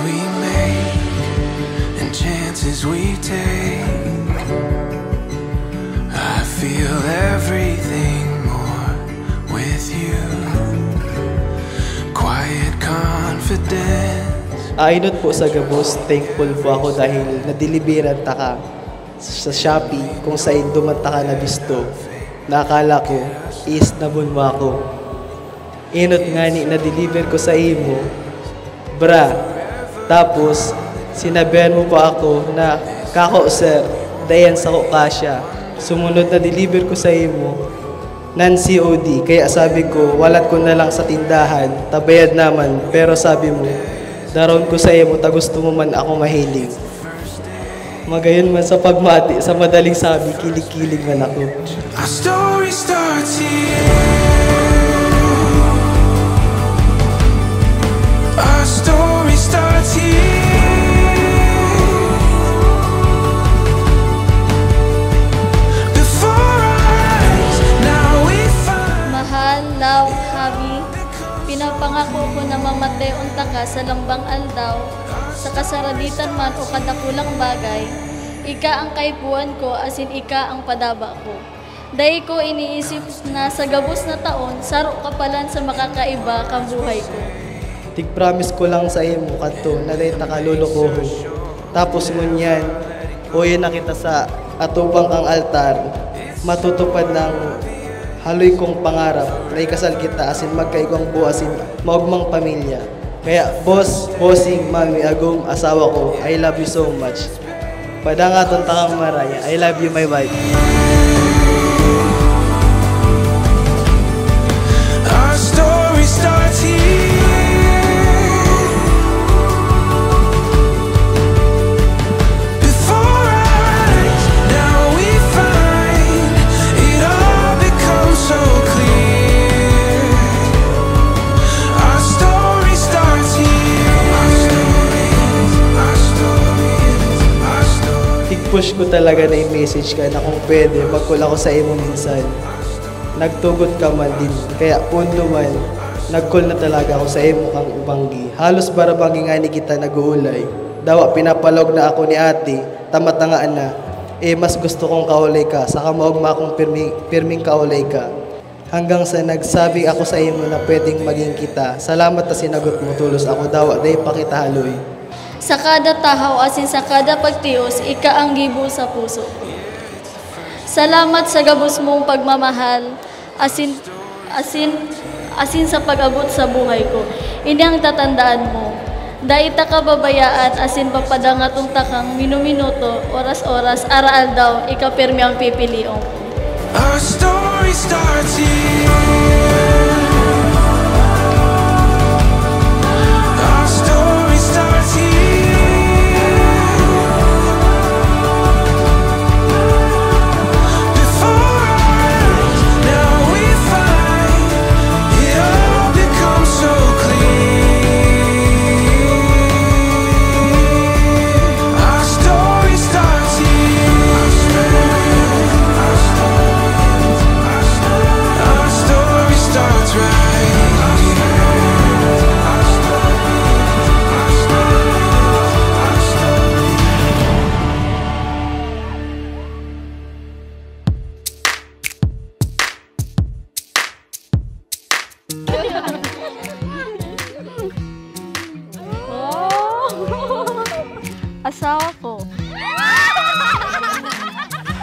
we make and chances we take, I feel everything more with you. Quiet confidence. Ayon po sa gabos, thankful po ako dahil nadeliveran ta ka sa Shopee kung saan dumanta ka na bisto. Nakala ko is nabunwa ko. Inot nga ni na-deliver ko sa imo, bra. Tapos, sinabihan mo pa ako na, kako sir, dayan sa ko kasya. Sumunod na deliver ko sa imo, non-COD. Kaya sabi ko, walat ko na lang sa tindahan, tabayad naman. Pero sabi mo, daron ko sa imo, ta gusto mo man ako mahiling. Magayon man sa pagmati, sa madaling sabi, kilig-kilig man ako. Our story starts here. Our story starts here. Before our eyes, now we find. Mahal, love, habi, pinapangako ko na mamatay unta ka sa lambang aldaw, sa kasaraditan man o kadakulang bagay, ika ang kaipuan ko, asin ika ang padaba ko. Dahil ko iniisip na sa gabos na taon, saro kapalan sa makakaiba kang buhay ko. Tig-promise ko lang sa imo kadto na dahil nakalulukoho. Tapos ngunyan, uwi na kita sa atubang ang altar, matutupad ng haloy kong pangarap na ikasal kita asin magkaigwang buasin maugmang pamilya. Kaya boss, bossing, mami, agong, asawa ko, I love you so much. Padangaton takang maraya, I love you my wife. Our story starts here. Before our eyes, now we find it all becomes so clear. Our story starts here. Our story. Tig-push ko talaga na i-message ka na kung pwede, magkula ko sa imo minsan. Nagtugot ka man din, kaya pundo man, nagkul na talaga ako sa imo kang ubanggi. Halos barabanggi nga ni kita nag-uulay. Dawa, pinapalog na ako ni ate, tamat na nga na. Mas gusto kong kaulay ka, saka maugma akong pirming kaulay ka. Hanggang sa nagsabi ako sa imo na pwedeng maging kita. Salamat na sinagot mo, tulos ako dawa, dahi pa kita haloy. Sa kada tahaw, asin sa kada pagtios, ika ang gibo sa puso ko. Salamat sa gabos mong pagmamahal, asin sa pag-abot sa buhay ko. Ini ang tatandaan mo. Dahil ta kababayaan, asin papadangatong takang minuminuto, oras-oras, araal daw, ikapermi ang pipiliong ko. Our story starts here. Our story starts here. Before our eyes, now we find it all becomes so clear. Our story starts here. Our story starts right here.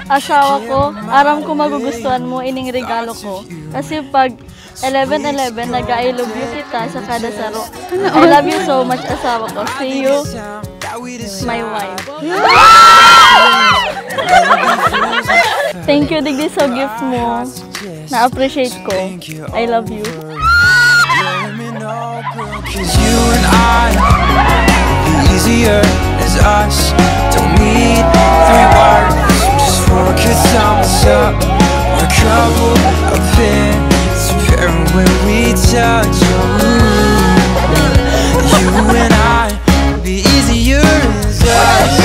Asawa ko, aram ko magugustuhan mo ining regalo ko. Kasi pag 11-11, nag-I love you kita sa kada saro. I love you so much, asawa ko. See you, my wife. Thank you, digdi sa gift mo. Na-appreciate ko. I love you. Cause you and I, easier as us. Don't need 3 words, just one could sum us up. We're a couple of pins, pairing when we touch. You and I, be easier as us.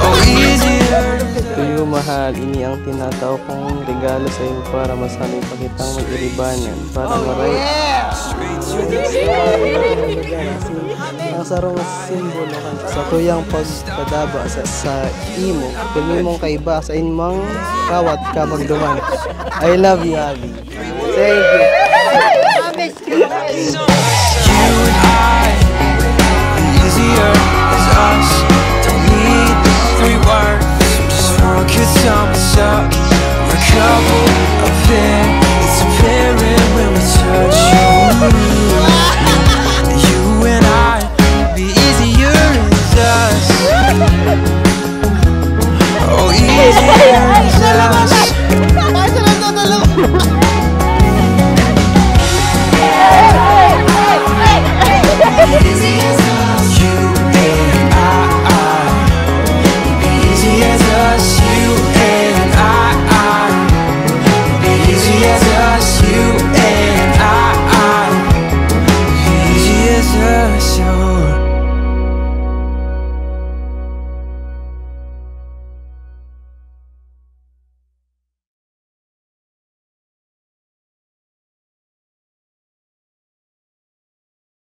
Oh, easier as us. To you, mahal. mahal, ini ang tinatao kong regalo sa iyo para masanay pa kitang mag-iribanan. Para maray. Ang sarong simbolo sa tuyang pagkadaba sa imo. Pili mong kaiba sa inmang kawat ka magduman. I love you, Abby. Thank you. You and I, the easier is us.